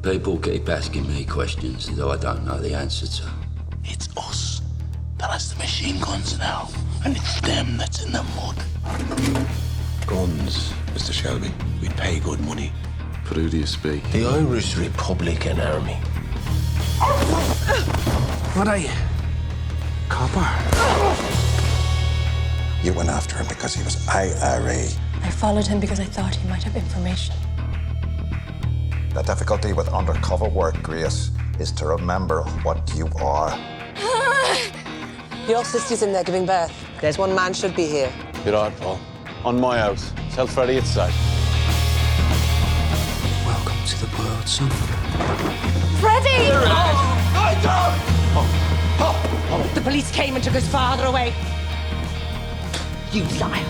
People keep asking me questions that I don't know the answer to. It's us that has the machine guns now, and it's them that's in the mud. Guns, Mr. Shelby. We'd pay good money. But who do you speak? The Irish Republican Army. What are you? Copper? You went after him because he was IRA. I followed him because I thought he might have information. The difficulty with undercover work, Grace, is to remember what you are. Your sister's in there giving birth. There's one man should be here. You're right, Paul. On my house. Tell Freddie it's safe. Welcome to the world, son. Freddie! The police came and took his father away. You liar.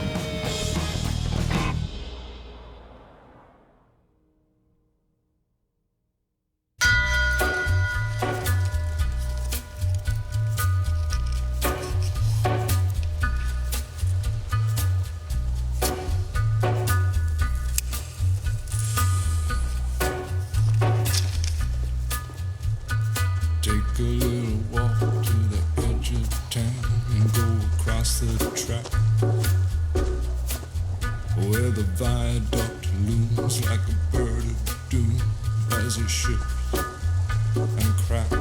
Take a little walk to the edge of town and go across the track where the viaduct looms like a bird of doom as it shifts and cracks.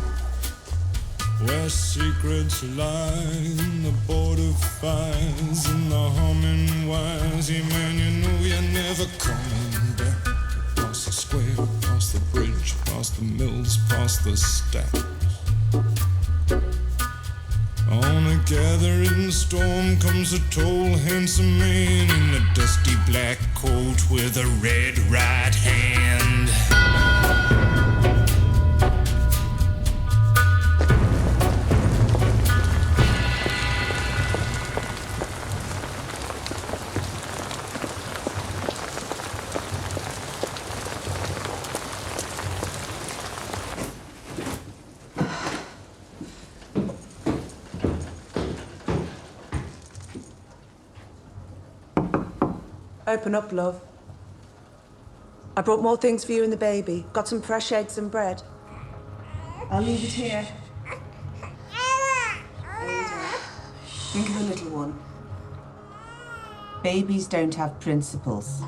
Where secrets lie in the border fires and the humming wires. Yeah, man, you know you're never coming back. Past the square, past the bridge, past the mills, past the stacks. On a gathering storm comes a tall, handsome man in a dusty black coat with a red right hand. Open up, love. I brought more things for you and the baby. Got some fresh eggs and bread. I'll leave it here. Think of the little one. Babies don't have principles.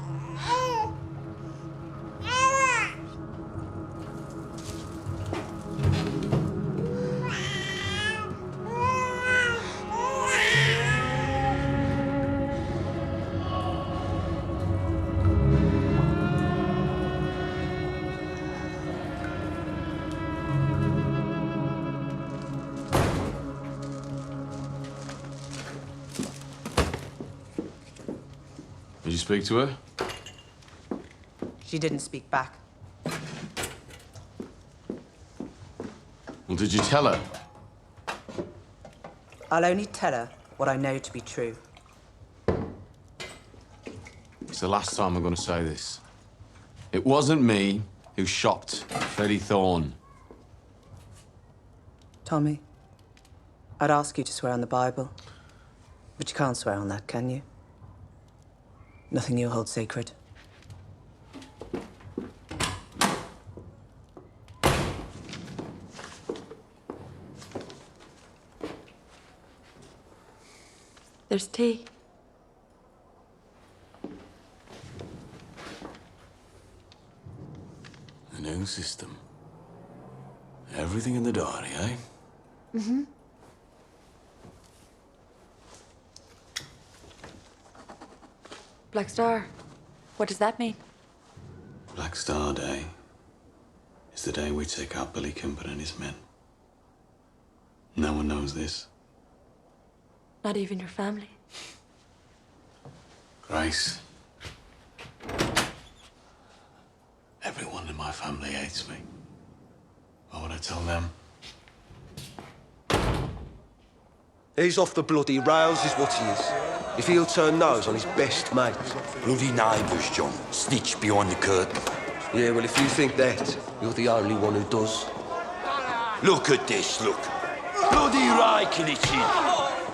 Did you speak to her? She didn't speak back. Well, did you tell her? I'll only tell her what I know to be true. It's the last time I'm going to say this. It wasn't me who shot Freddie Thorne. Tommy, I'd ask you to swear on the Bible, but you can't swear on that, can you? Nothing you hold sacred. There's tea. A new system. Everything in the diary, eh? Mm-hmm. Black Star. What does that mean? Black Star Day is the day we take out Billy Kimber and his men. No one knows this. Not even your family. Grace. Everyone in my family hates me. Why would I tell them? He's off the bloody rails is what he is. If he'll turn nose on his best mate. Bloody neighbours, John. Snitch behind the curtain. Yeah, well, if you think that, you're the only one who does. Look at this, look. Bloody raking it in.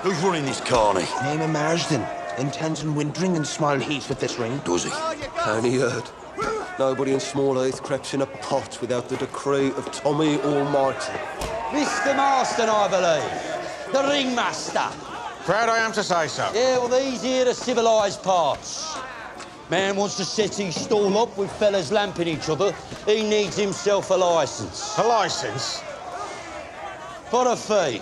Who's running this carny? Name of Marsden. Intends on wintering in small heat with this ring. Does he? Only heard. Nobody in Small Heath crept in a pot without the decree of Tommy Almighty. Mr. Marston, I believe. The ringmaster. Proud I am to say so. Yeah, well, these here are civilised parts. Man wants to set his stall up with fellas lamping each other. He needs himself a licence. A licence? For a fee.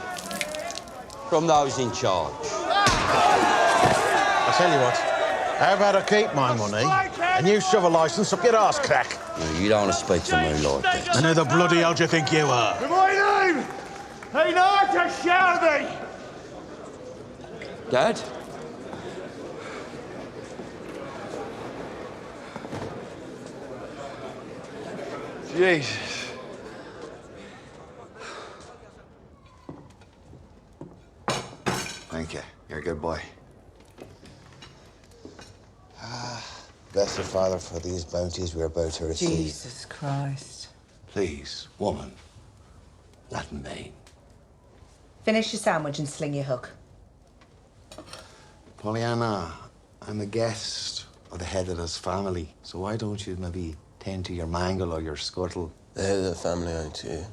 From those in charge. I tell you what, how about I keep my money and you shove a licence up your arse crack? No, you don't want to speak to me like that. And who the bloody hell do you think you are? My name ain't Arthur Shelby. Dad? Jesus. Thank you. You're a good boy. Bless the Father for these bounties we're about to receive. Jesus Christ. Please, woman. Latin mean. Finish your sandwich and sling your hook. Pollyanna, I'm a guest of the head of this family, so why don't you maybe tend to your mangle or your scuttle? The head of the family ain't here.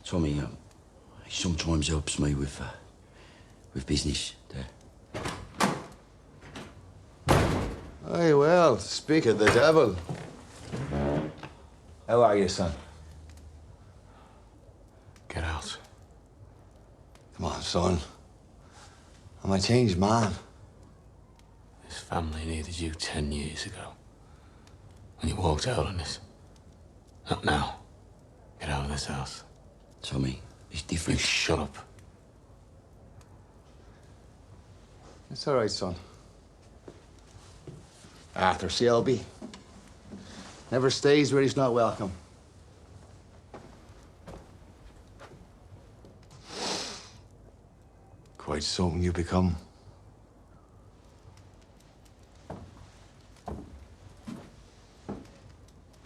Tommy, he sometimes helps me with business. Aye, well, speak of the devil. How are you, son? Get out. Come on, son. I'm a changed man. This family needed you 10 years ago. When you walked out on this. Not now. Get out of this house. Tommy, it's You different. shut up. It's all right, son. Arthur Shelby never stays where he's not welcome. Quite something you become.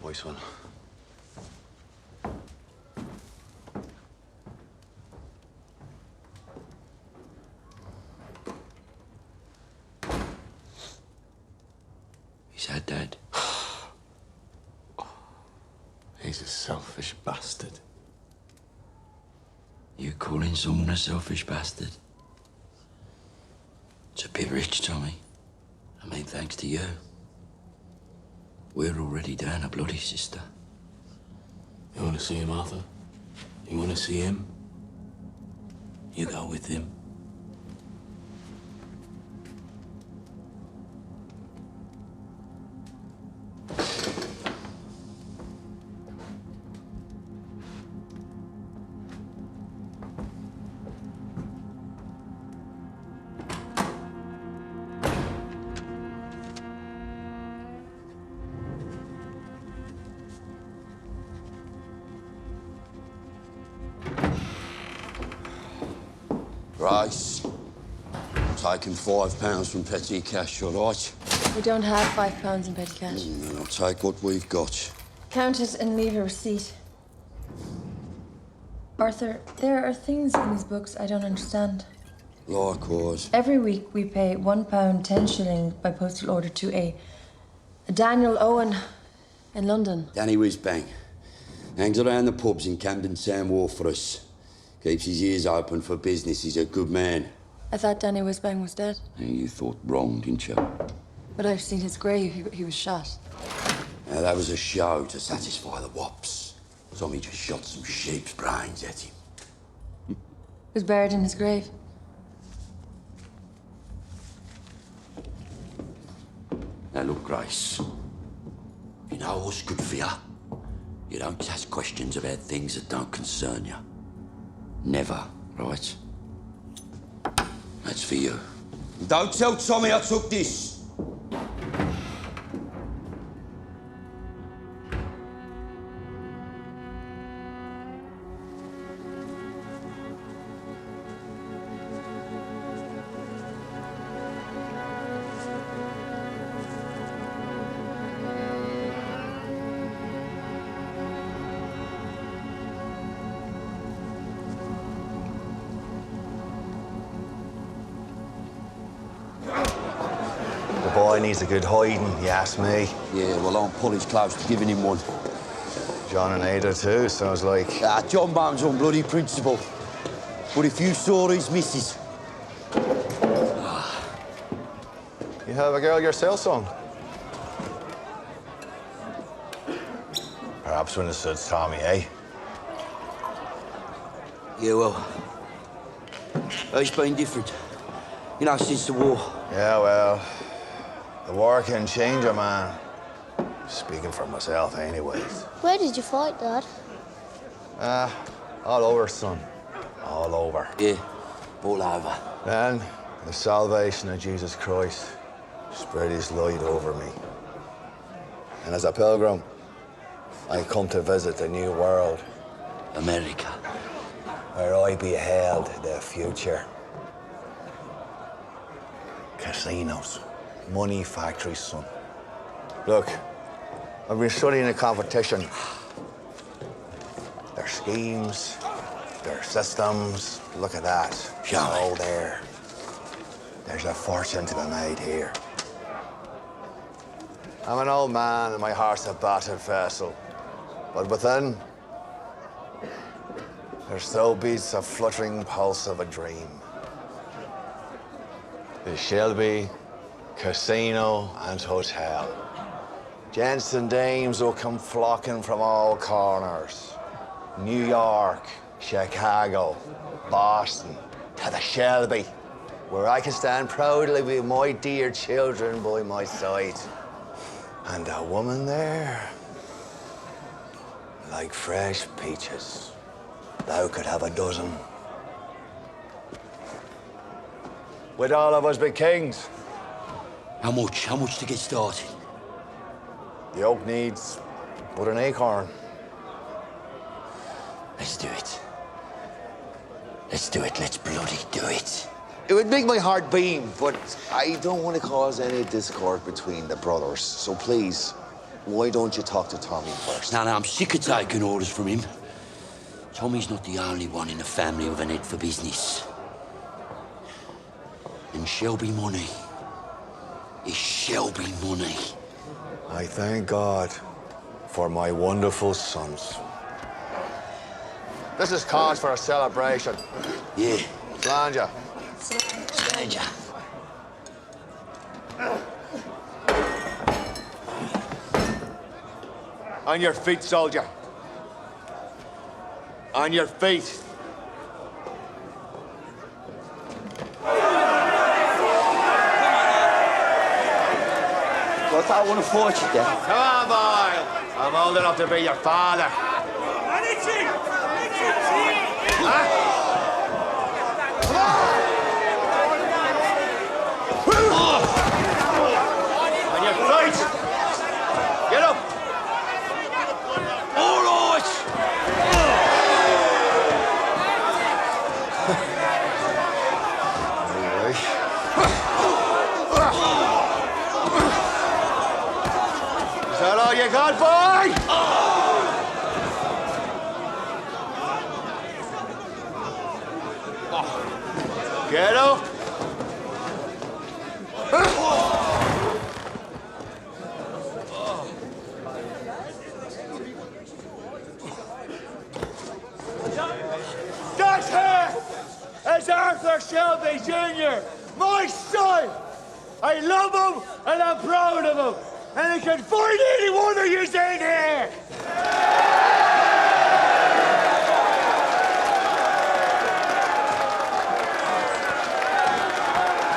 Boy, son. He's our dad. He's a selfish bastard. You calling someone a selfish bastard? It's a bit rich, Tommy. I mean, thanks to you. We're already down a bloody sister. You want to see him, Arthur? You want to see him? You go with him. Rice. Taking £5 from petty cash, all right? We don't have £5 in petty cash. Then I'll take what we've got. Count it and leave a receipt. Arthur, there are things in these books I don't understand. Likewise. Every week we pay £1 10 shillings by postal order to a Daniel Owen in London. Danny Whizbang. Hangs around the pubs in Camden Town Wharf for us. Keeps his ears open for business. He's a good man. I thought Danny Whizbang was dead, And you thought wrong, didn't you? but I've seen his grave. He was shot. Now, that was a show to satisfy the wops. Tommy just shot some sheep's brains at him. He was buried in his grave. Now, look, Grace. You know what's good for you? You don't ask questions about things that don't concern you. Never, right? That's for you. Don't tell Tommy I took this. The boy needs a good hiding, you ask me. Yeah, well, I'm Polly's close to giving him one. John and Ada too, sounds like. John Bone's on bloody principle. But if you saw his missus... You have a girl yourself, son? Perhaps when it suits Tommy, eh? Yeah, well... It's been different. You know, since the war. Yeah, well... The war can change a man. Speaking for myself, anyways. Where did you fight, Dad? All over, son. All over. Yeah, all over. Then, the salvation of Jesus Christ spread his light over me. And as a pilgrim, I come to visit the new world. America. Where I beheld the future. Casinos. Money factories, son. Look, I've been studying the competition. Their schemes, their systems. Look at that. Show me. There. There's a fortune to be made here. I'm an old man and my heart's a battered vessel. But within, there still beats a fluttering pulse of a dream. The Shelby Casino and Hotel. Gents and dames will come flocking from all corners. New York, Chicago, Boston, to the Shelby, where I can stand proudly with my dear children by my side. And a woman there, like fresh peaches. Thou could have a dozen. Would all of us be kings? How much? How much to get started? The oak needs but an acorn. Let's do it. Let's do it. Let's bloody do it. It would make my heart beam, but I don't want to cause any discord between the brothers. So please, why don't you talk to Tommy first? No, I'm sick of taking orders from him. Tommy's not the only one in the family with an head for business. And Shelby money is Shelby money. I thank God for my wonderful sons. This is cause for a celebration. Yeah. Slanja. Slanja. On your feet, soldier. On your feet. Well, I want to fight you, Dad. Come on, boy. I'm old enough to be your father. On your feet. Get up. All right. Is that all you got, boy? Get up. That here is Arthur Shelby Jr., my son. I love him and I'm proud of him. And I can find any one of you in here.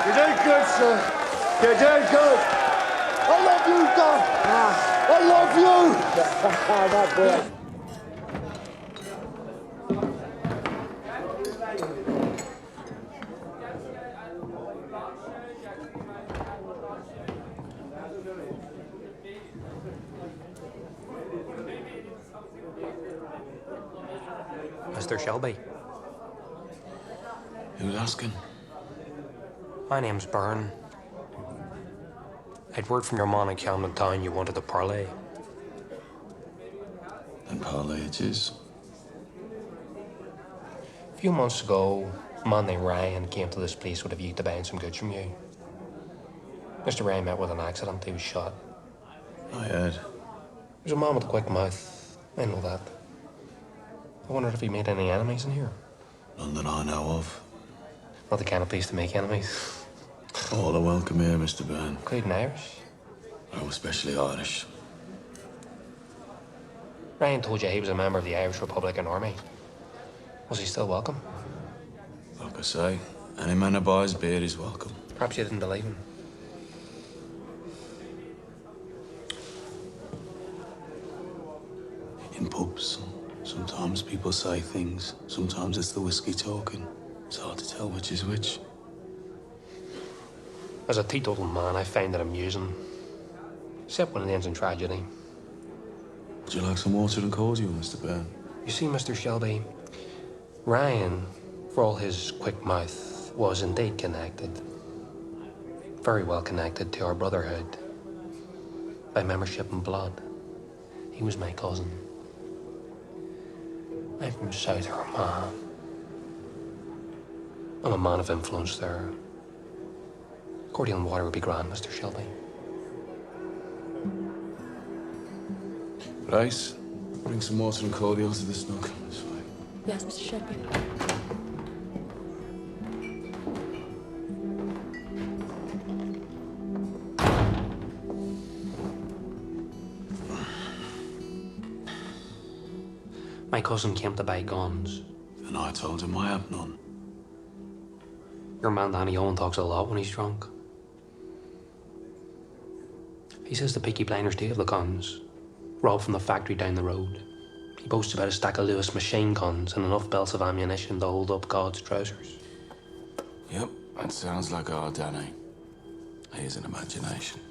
You did good, son. You did good. I love you, Doc. I love you. That boy. Mr. Shelby. Who's asking? My name's Byrne. I'd word from your man in Camden Town you wanted a parlay. And parlay it is. A few months ago, a man named Ryan came to this place with a view to buying some goods from you. Mr. Ray met with an accident. He was shot. I heard. There's a man with a quick mouth. I know that. I wondered if he made any enemies in here. None that I know of. Not the kind of place to make enemies. All are welcome here, Mr. Byrne. Including Irish. Oh, especially Irish. Ryan told you he was a member of the Irish Republican Army. Was he still welcome? Like I say, any man who buys beer is welcome. Perhaps you didn't believe him. In pubs, sometimes people say things. Sometimes it's the whiskey talking. It's hard to tell which is which. As a teetotal man, I find it amusing. Except when it ends in tragedy. Would you like some water and cordial, Mr. Byrne? You see, Mr. Shelby, Ryan, for all his quick mouth, was indeed connected. Very well connected to our brotherhood. By membership in blood. He was my cousin. I'm from South Armagh. I'm a man of influence there. Cordial and water would be grand, Mr. Shelby. Bryce, bring some water and cordial to the snook. Yes, Mr. Shelby. My cousin came to buy guns. And I told him I have none. Your man Danny Owen talks a lot when he's drunk. He says the Peaky Blinders do have the guns, robbed from the factory down the road. He boasts about a stack of Lewis machine guns and enough belts of ammunition to hold up God's trousers. Yep, that sounds like our Danny. He has an imagination.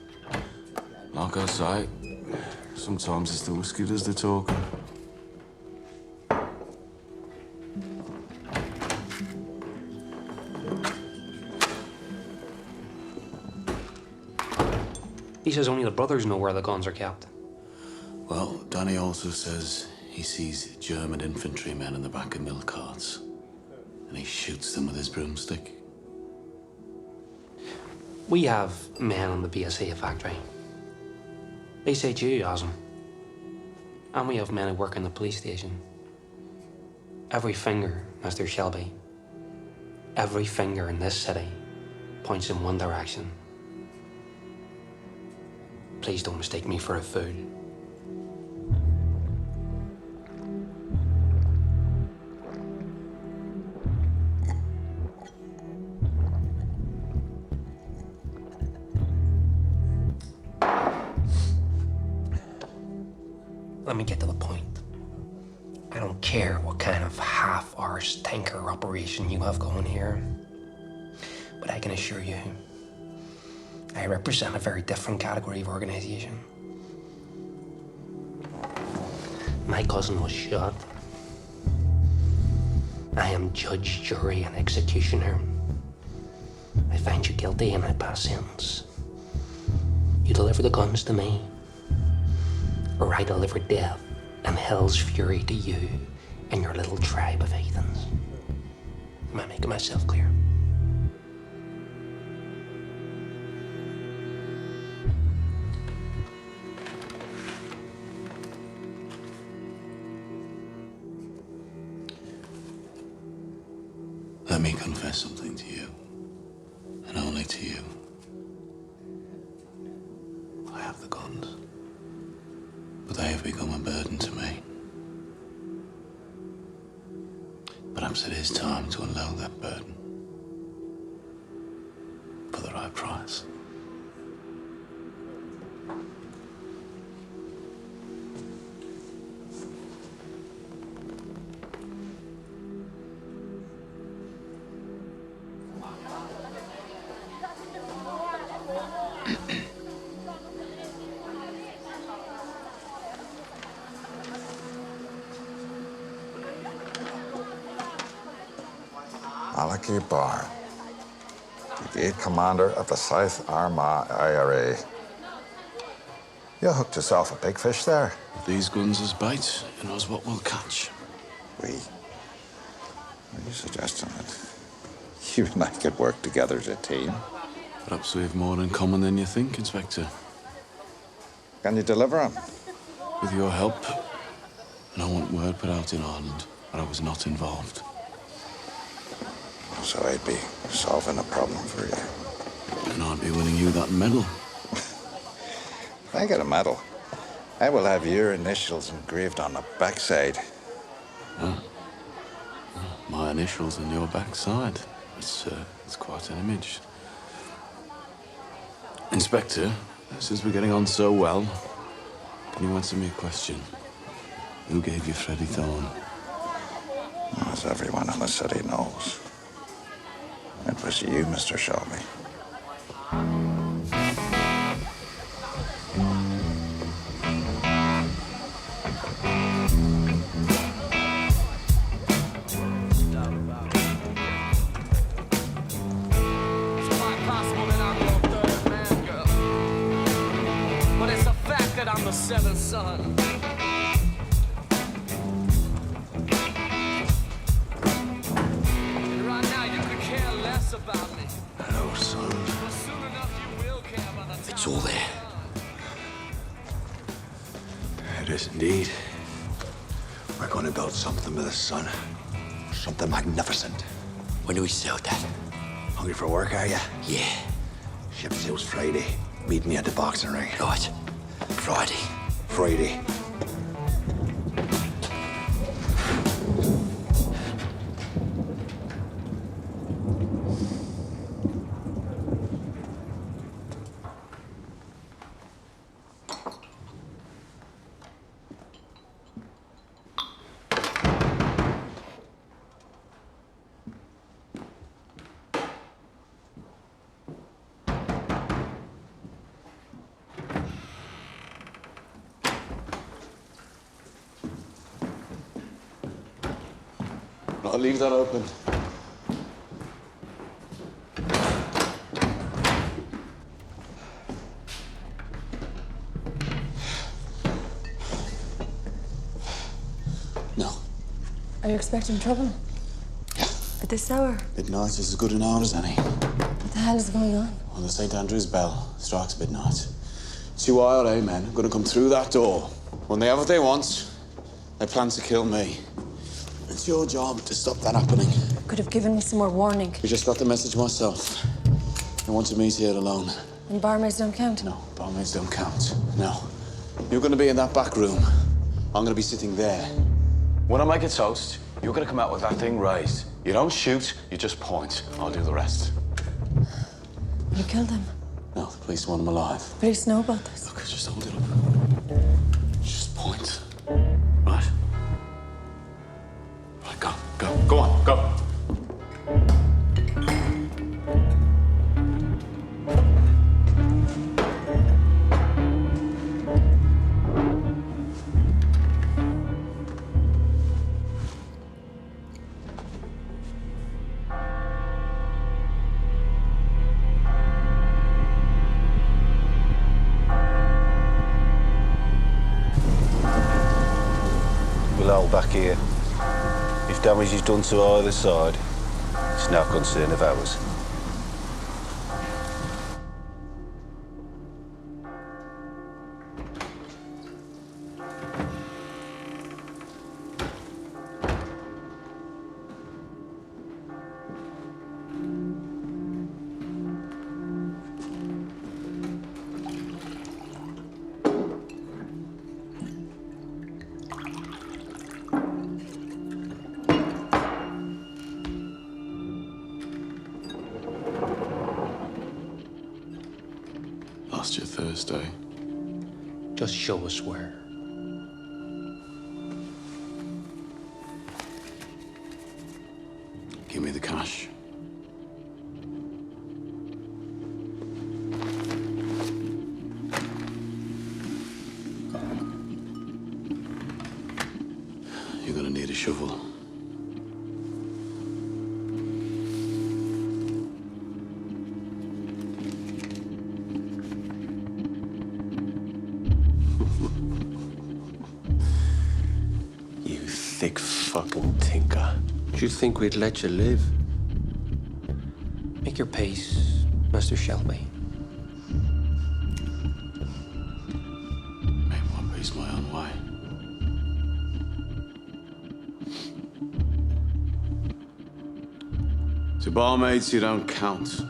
Like I say, sometimes it's the whiskey does the talking. He says only the brothers know where the guns are kept. Well, Danny also says he sees German infantrymen in the back of milk carts. And he shoots them with his broomstick. We have men in the BSA factory. They say you has them. And we have men who work in the police station. Every finger, Mr. Shelby, every finger in this city points in one direction. Please don't mistake me for a fool. Let me get to the point. I don't care what kind of half-arsed tanker operation you have going here, but I can assure you, I represent a very different category of organization. My cousin was shot. I am judge, jury, and executioner. I find you guilty and I pass sentence. You deliver the guns to me, or I deliver death and hell's fury to you and your little tribe of heathens. Am I making myself clear? Let me confess something to you, and only to you. I have the guns, but they have become a burden to me. Perhaps it is time to unload that burden for the right price. Malachi Barr, Brigade Commander of the South Armagh IRA. You hooked yourself a big fish there. These guns as bait, who knows what we'll catch. We? Are you suggesting that you and I could work together as a team? Perhaps we have more in common than you think, Inspector. Can you deliver him? With your help, no one word put out in Ireland that I was not involved. So I'd be solving a problem for you. And I'd be winning you that medal. If I get a medal, I will have your initials engraved on the backside. Oh. My initials on your backside. It's quite an image. Inspector, since we're getting on so well, can you answer me a question? Who gave you Freddie Thorne? As everyone in the city knows, it was you, Mr. Shelby. I'm the seventh son. And right now you could care less about me. Hello, son. But soon enough you will care by the time. It's all there. It is indeed. We're going to build something with the sun. Something magnificent. When do we start that? Hungry for work, are you? Yeah. Ship sails Friday. Meet me at the boxing ring. Right. Friday. Friday. I'll leave that open. No. Are you expecting trouble? Yeah. At this hour? Midnight is as good an hour as any. What the hell is going on? When the St. Andrew's bell strikes midnight, 2 IRA men are going to come through that door. When they have what they want, they plan to kill me. It's your job to stop that happening. Could have given me some more warning. I just got the message myself. I wanted me here alone. And barmaids don't count? No, barmaids don't count. No. You're going to be in that back room. I'm going to be sitting there. When I make a toast, you're going to come out with that thing raised. You don't shoot, you just point. I'll do the rest. You killed him? No, the police want him alive. Police know about this? Look, just hold it up. Just point. Right? Right, go. Go on, go. We'll hold back here. If damage is done to either side, it's no concern of ours. Last year Thursday. Just show us where. Give me the cash. You're gonna need a shovel. You thick fucking tinker. Do you think we'd let you live? Make your peace. Mr. Shelby. Make one piece my own way. To barmaids, you don't count.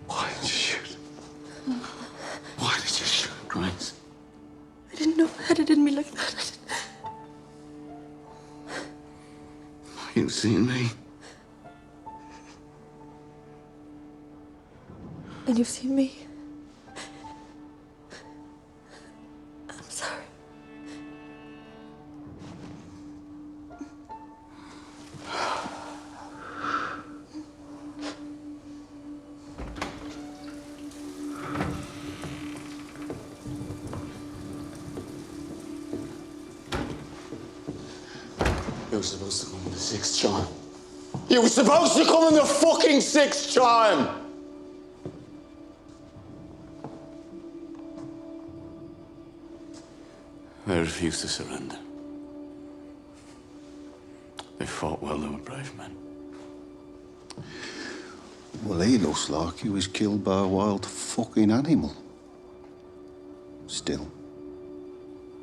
Why did you shoot? Why did you shoot, Grace? I didn't know I had it in me like that. You seen me? And you've seen me. I'm sorry. You were supposed to come in the sixth time. You were supposed to come in the fucking sixth time! They refused to surrender. They fought well, they were brave men. Well, he looks like he was killed by a wild fucking animal. Still,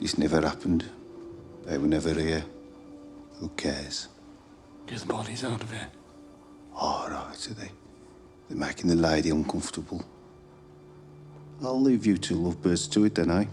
this never happened. They were never here. Who cares? Get the bodies out of here. All right, are they? They're making the lady uncomfortable. I'll leave you two lovebirds to it then, eh?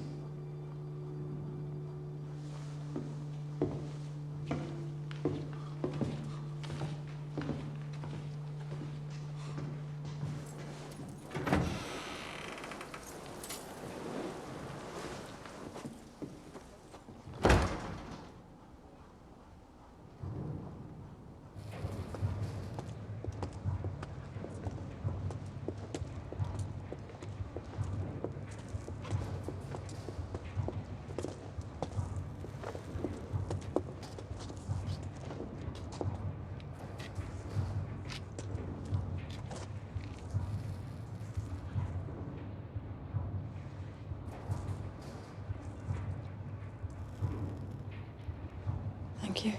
Thank you.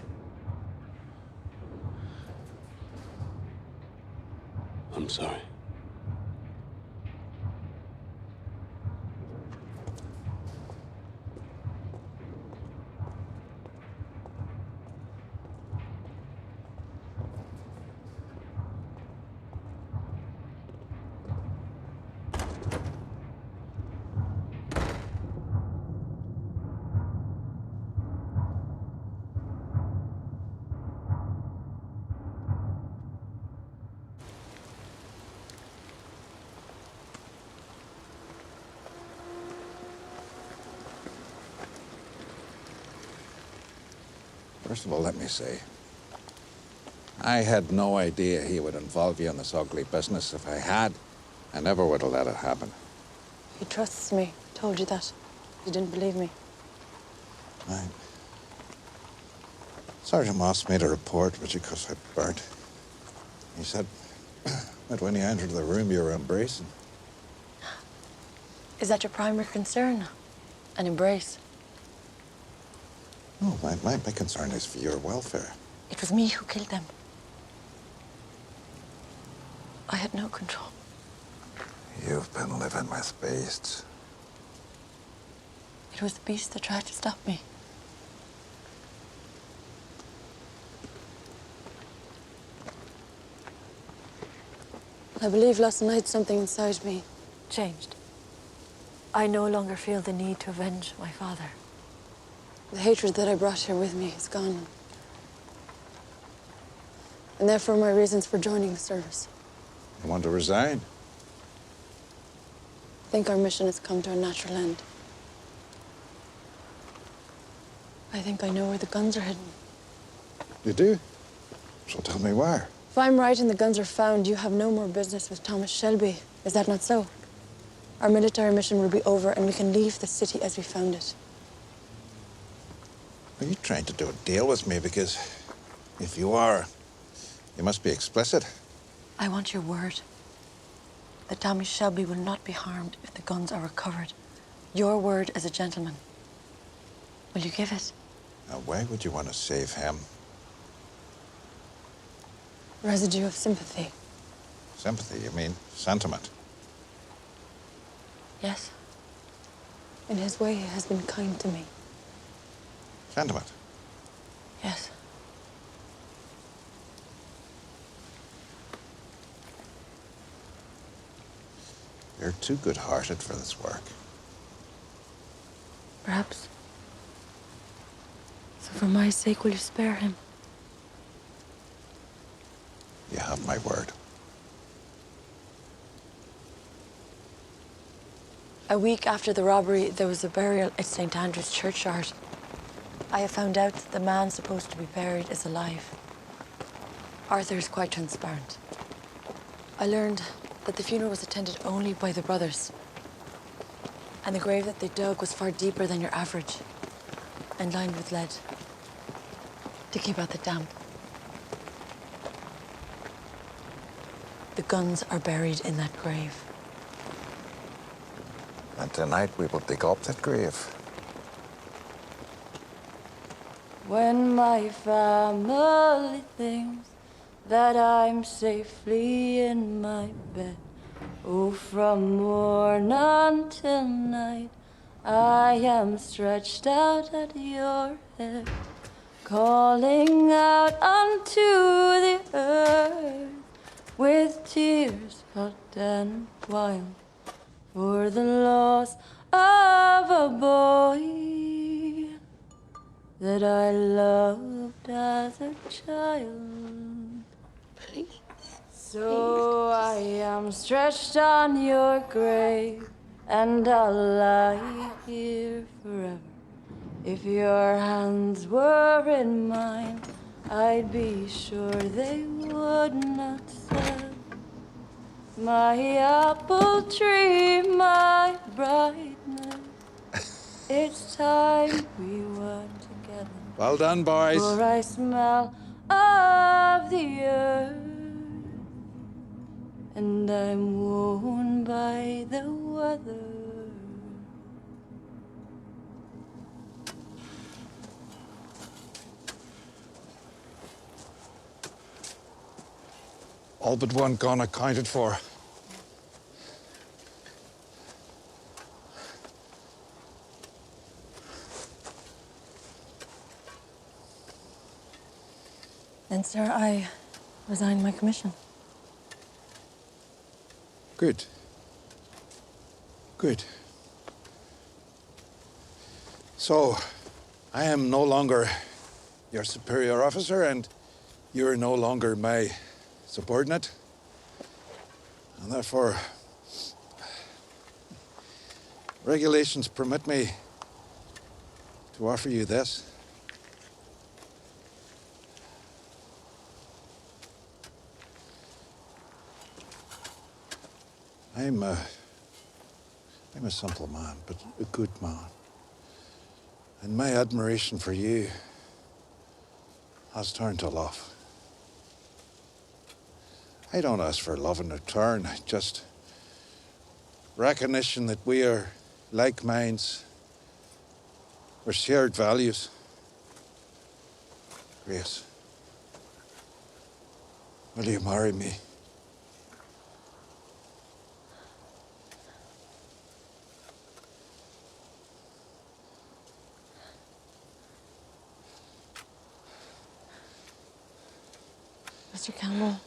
I'm sorry. First of all, let me say, I had no idea he would involve you in this ugly business. If I had, I never would have let it happen. He trusts me. Told you that. You didn't believe me. Right. Sergeant Moss made a report, which of course I burnt. He said that when you entered the room, you were embracing. Is that your primary concern? An embrace? No, my concern is for your welfare. It was me who killed them. I had no control. You've been living with beasts. It was the beast that tried to stop me. I believe last night something inside me changed. I no longer feel the need to avenge my father. The hatred that I brought here with me is gone. And therefore my reasons for joining the service. You want to resign? I think our mission has come to a natural end. I think I know where the guns are hidden. You do? So tell me where. If I'm right and the guns are found, you have no more business with Thomas Shelby. Is that not so? Our military mission will be over and we can leave the city as we found it. Are you trying to do a deal with me? Because if you are, you must be explicit. I want your word that Thomas Shelby will not be harmed if the guns are recovered. Your word as a gentleman. Will you give it? Now, why would you want to save him? Residue of sympathy. Sympathy, you mean sentiment? Yes. In his way, he has been kind to me. Sentiment? Yes. You're too good-hearted for this work. Perhaps. So for my sake, will you spare him? You have my word. A week after the robbery, there was a burial at St. Andrew's churchyard. I have found out that the man supposed to be buried is alive. Arthur is quite transparent. I learned that the funeral was attended only by the brothers. And the grave that they dug was far deeper than your average and lined with lead to keep out the damp. The guns are buried in that grave. And tonight we will dig up that grave. When my family thinks that I'm safely in my bed, oh, from morn until night, I am stretched out at your head, calling out unto the earth with tears hot and wild for the loss of a boy that I loved as a child. Please. So I am stretched on your grave, and I'll lie here forever. If your hands were in mine, I'd be sure they would not sell. My apple tree, my brightness, it's time we were together. Well done, boys. For I smell of the earth, and I'm worn by the weather. All but one gun accounted for. Then, sir, I resign my commission. Good. Good. So, I am no longer your superior officer, and you're no longer my subordinate. And therefore, regulations permit me to offer you this. I'm a simple man, but a good man. And my admiration for you has turned to love. I don't ask for love in return, just recognition that we are like minds, we're shared values. Grace, will you marry me? Mr. Campbell.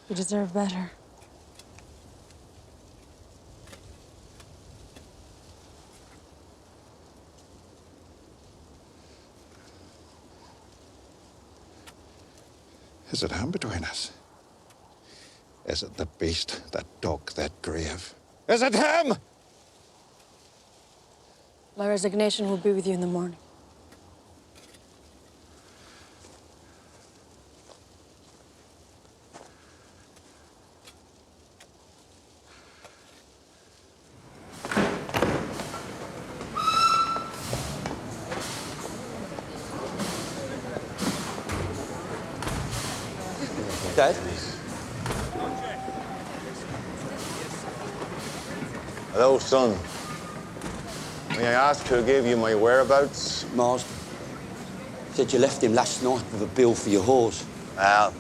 You deserve better. Is it him between us? Is it the beast that dug that grave? Is it him? My resignation will be with you in the morning. Dad? Hello, son. May I ask who gave you my whereabouts? Mars said you left him last night with a bill for your horse. Well,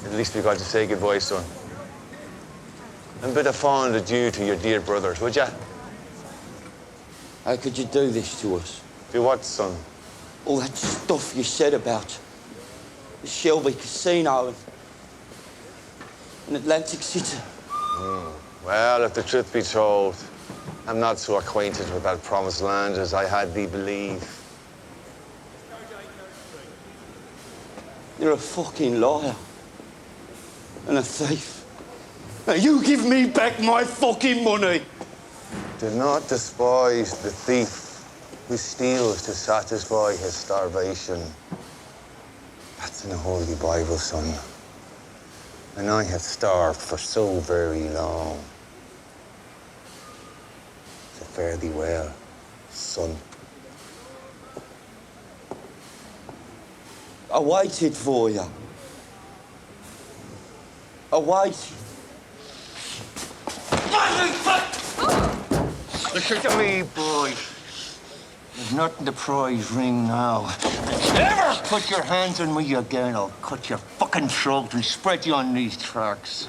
at least we got to say goodbye, son. And a bit of fond adieu to your dear brothers, would ya? How could you do this to us? Do what, son? All that stuff you said about the Shelby Casino and Atlantic City. Well, if the truth be told, I'm not so acquainted with that promised land as I had thee believe. You're a fucking liar and a thief. Now you give me back my fucking money. Do not despise the thief who steals to satisfy his starvation. That's in the Holy Bible, son. And I have starved for so very long. So fare thee well, son. I waited for you. I waited. Listen to me, boy. There's nothing to prize ring now. Ever put your hands on me again, I'll cut your fucking throat and spread you on these tracks.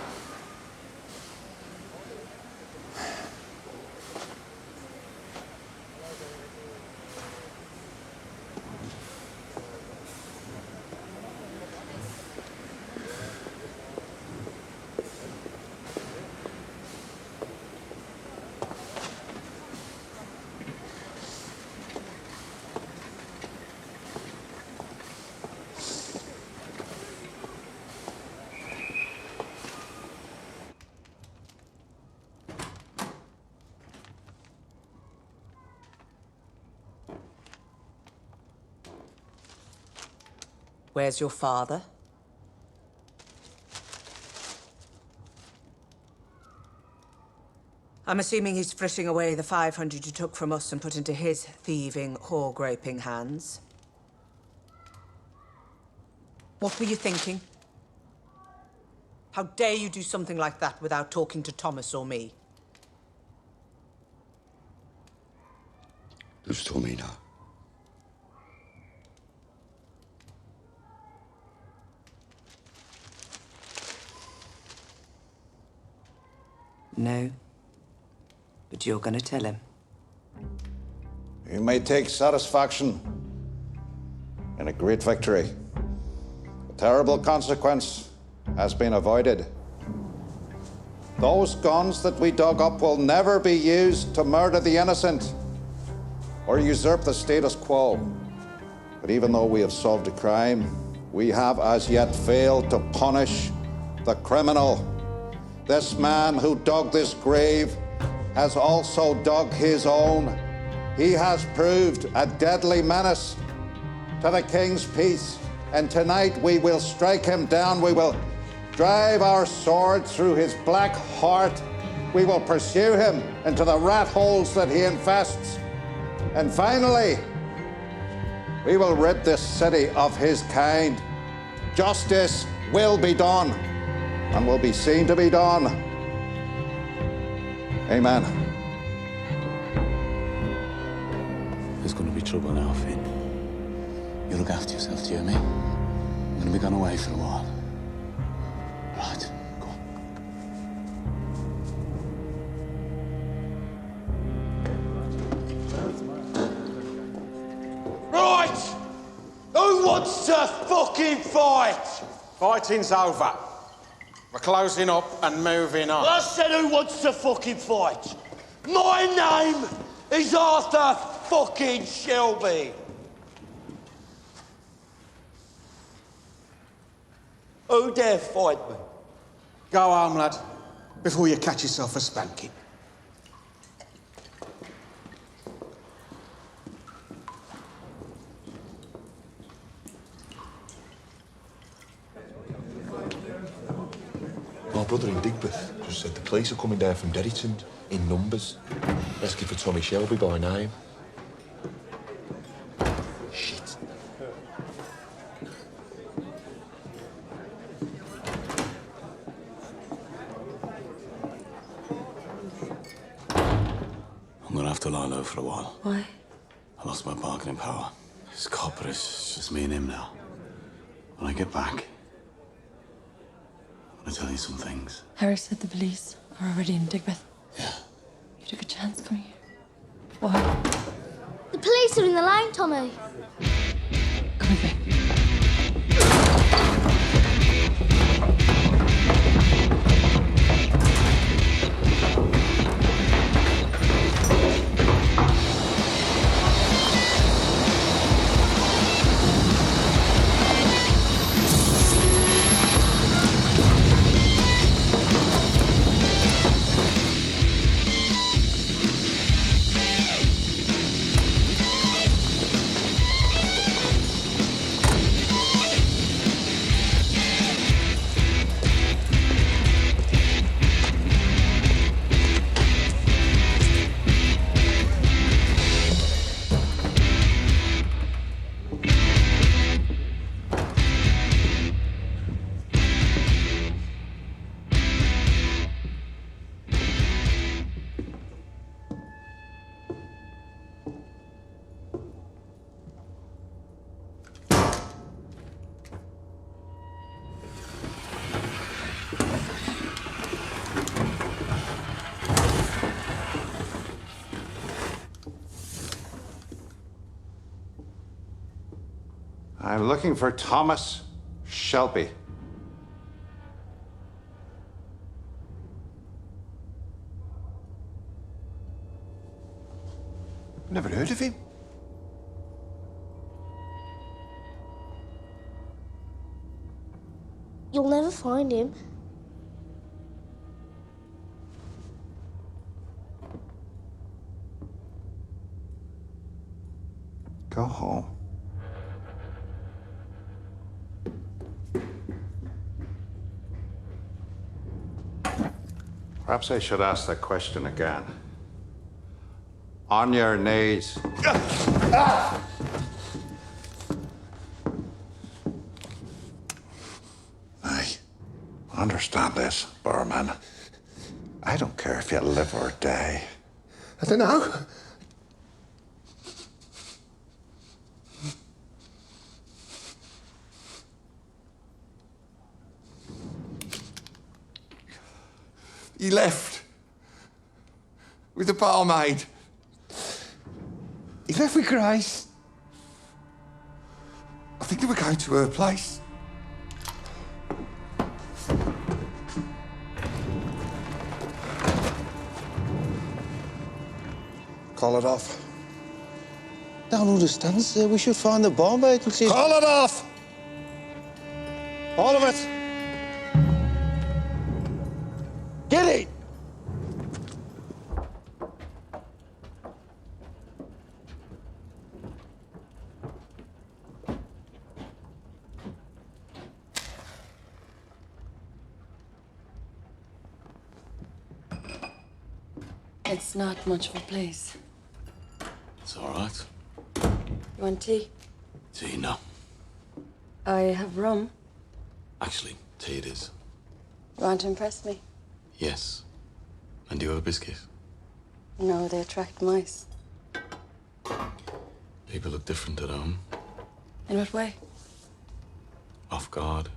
Where's your father? I'm assuming he's fritting away the 500 you took from us and put into his thieving, whore-graping hands. What were you thinking? How dare you do something like that without talking to Thomas or me? Who's told me now? No. But you're gonna tell him. You may take satisfaction in a great victory. A terrible consequence has been avoided. Those guns that we dug up will never be used to murder the innocent or usurp the status quo. But even though we have solved a crime, we have as yet failed to punish the criminal. This man who dug this grave has also dug his own. He has proved a deadly menace to the king's peace And tonight we will strike him down. We will drive our sword through his black heart. We will pursue him into the rat holes that he infests. And finally, we will rid this city of his kind. Justice will be done and will be seen to be done. Amen. There's going to be trouble now, Finn. You look after yourself, do you hear me? I'm going to be gone away for a while. Right, go on. Right! Who wants to fucking fight? Fighting's over. We're closing up and moving on. I said who wants to fucking fight? My name is Arthur fucking Shelby. Who dare fight me? Go home, lad, before you catch yourself a spanking. My brother in Digbeth just said the police are coming down from Derryton in numbers, asking for Tommy Shelby by name. Shit. I'm going to have to lie low for a while. Why? I lost my bargaining power. This copper is just me and him now. When I get back, I'm going to tell you some things. Harry said the police are already in Digbeth. Yeah. You took a chance coming here. Why? The police are in the line, Tommy. Come with me. I'm looking for Thomas Shelby. Never heard of him. You'll never find him. Go home. Perhaps I should ask that question again. On your knees. I understand this, Barman. I don't care if you live or die. I don't know. He left with the barmaid. He left with Grace. I think they were going to her place. Call it off. Don't understand, sir. We should find the barmaid and see. Call it off! All of it! Get it! It's not much of a place. It's all right. You want tea? Tea, no. I have rum. Actually, tea it is. You want to impress me? Yes. And do you have a biscuit? No, they attract mice. People look different at home. In what way? Off guard.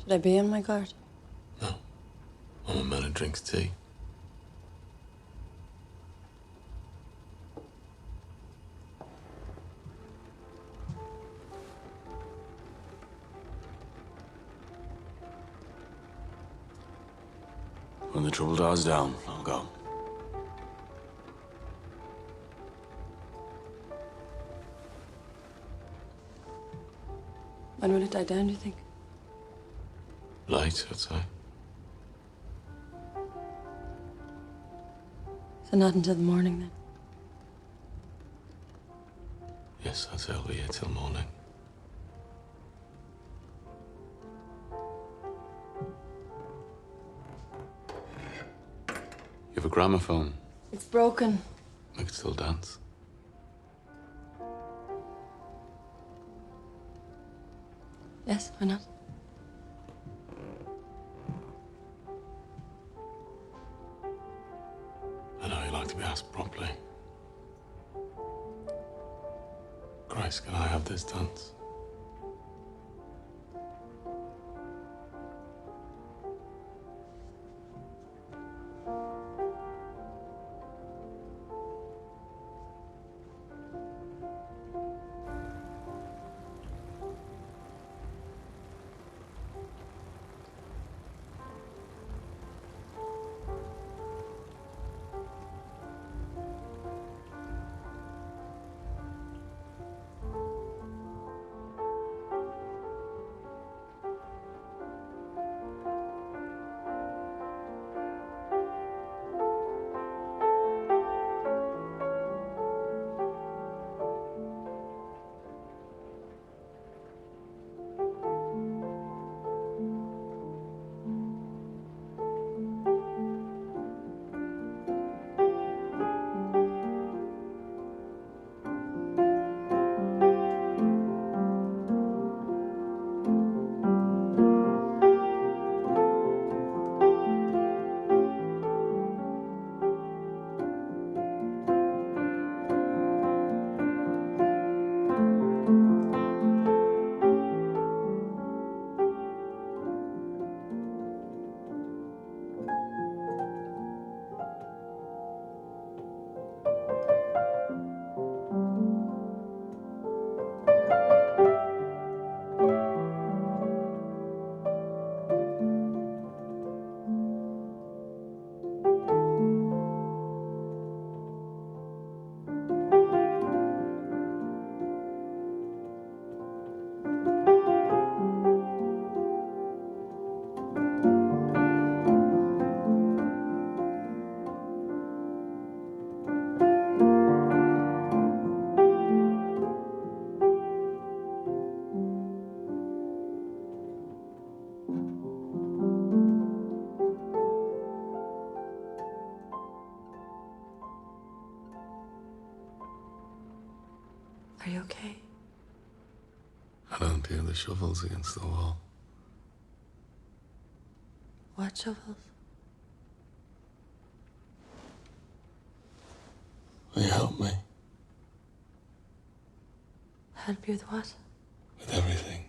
Should I be on my guard? No. I'm a man who drinks tea. When the trouble dies down, I'll go. When will it die down, do you think? Late, I'd say. So not until the morning, then? Yes, I'd say I'll be here till morning. You have a gramophone. It's broken. We could still dance. Yes, why not? I know you like to be asked properly. Grace, can I have this dance? Are you okay? I don't hear the shovels against the wall. What shovels? Will you help me Help you with what? with everything?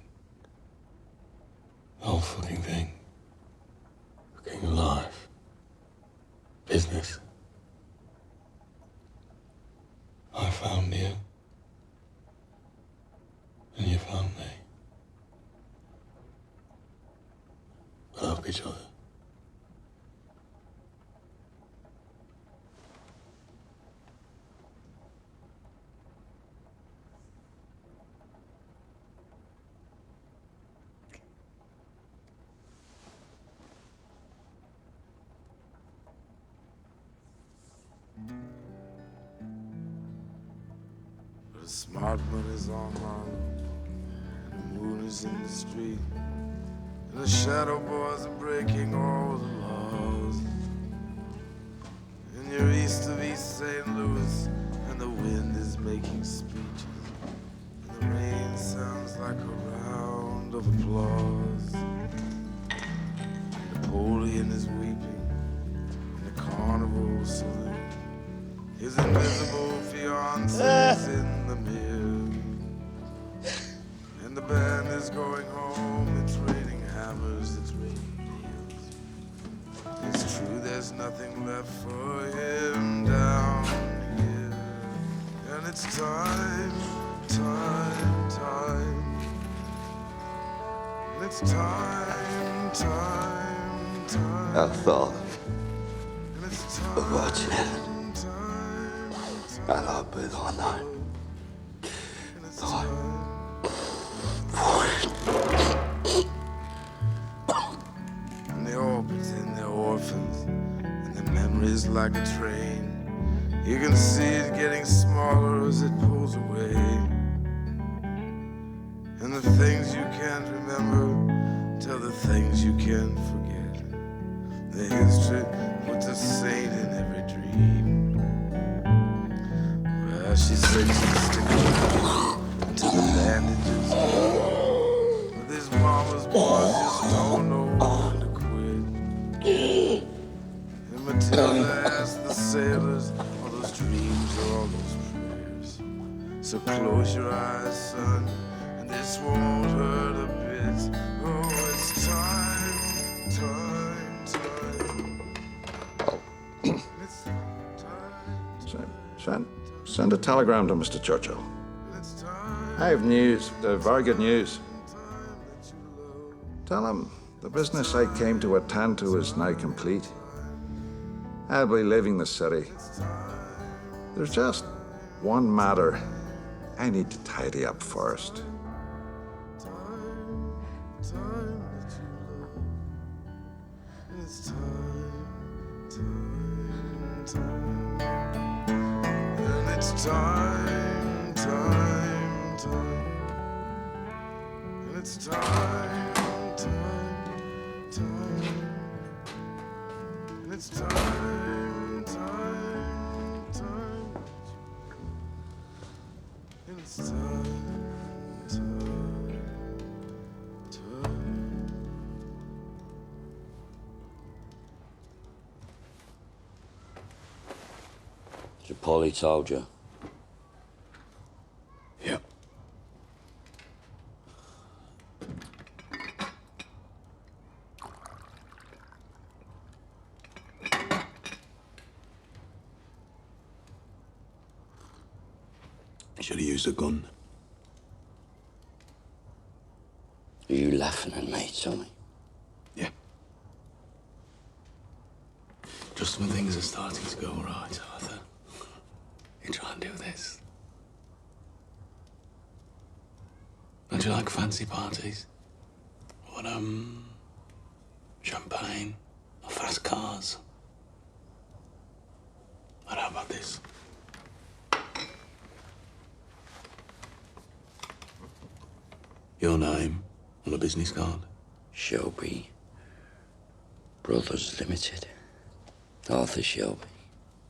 The whole fucking thing. Fucking life. Business. I found you. And you found me. We love each other. The smart money's on Harlem, and the moon is in the street, and the shadow boys are breaking all the law. applause. And you're east of East St. Louis, and the wind is making speeches. And the rain sounds like a round of applause. Napoleon is weeping in the carnival saloon. His invisible fiancee's in the mirror. And the band is going home. It's raining hammers, it's raining nails. It's true, there's nothing left for him down here. And it's time. And it's time. I thought of watching it. And I've been all night. And they all pretend they're orphans, and their memories like a train. You can see it getting smaller as it pulls away. And the things you can't remember tell the things you can't forget. The history puts a saint in every dream. Well, she said she'd stick around until the bandages go. But these mama's boys just don't know when to quit. And Matilda asked the sailors, all those dreams or all those prayers. So close your eyes, son, and this won't hurt a bit. Oh, it's time. Send a telegram to Mr. Churchill. I have news, very good news. Tell him the business I came to attend to is now complete. I'll be leaving the city. There's just one matter I need to tidy up first. And it's time. And it's time. And it's time. So Polly told you? Yep. Should have used a gun. Are you laughing at me, Tommy? Yeah. Just when things are starting to go right, Arthur, you try and do this. Don't you like fancy parties? Or, champagne or fast cars? But how about this? Your name on a business card? Shelby Brothers Limited. Arthur Shelby,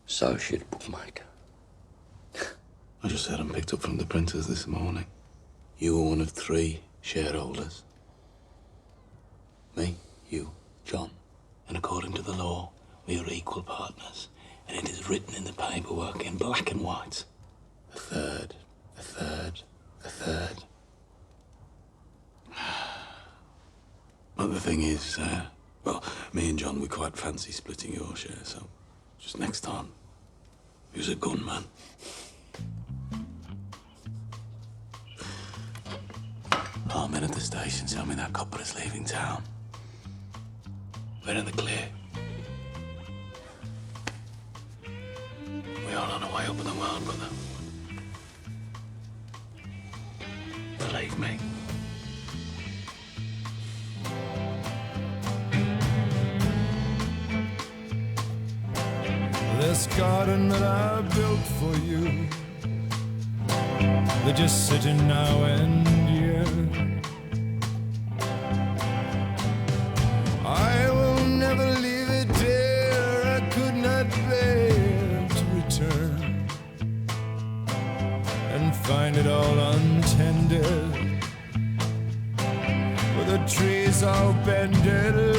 associate bookmaker. I just had them picked up from the printers this morning. You were one of 3 shareholders. Me, you, John. And according to the law, we are equal partners. And it is written in the paperwork in black and white. A third. But the thing is, well, me and John, we quite fancy splitting your share, so just next time, use a gunman. Our men at the station tell me that copper is leaving town. We're in the clear. We are on our way up in the world, brother. Believe me. This garden that I built for you, they're just sitting now and I will never leave it. trees all bended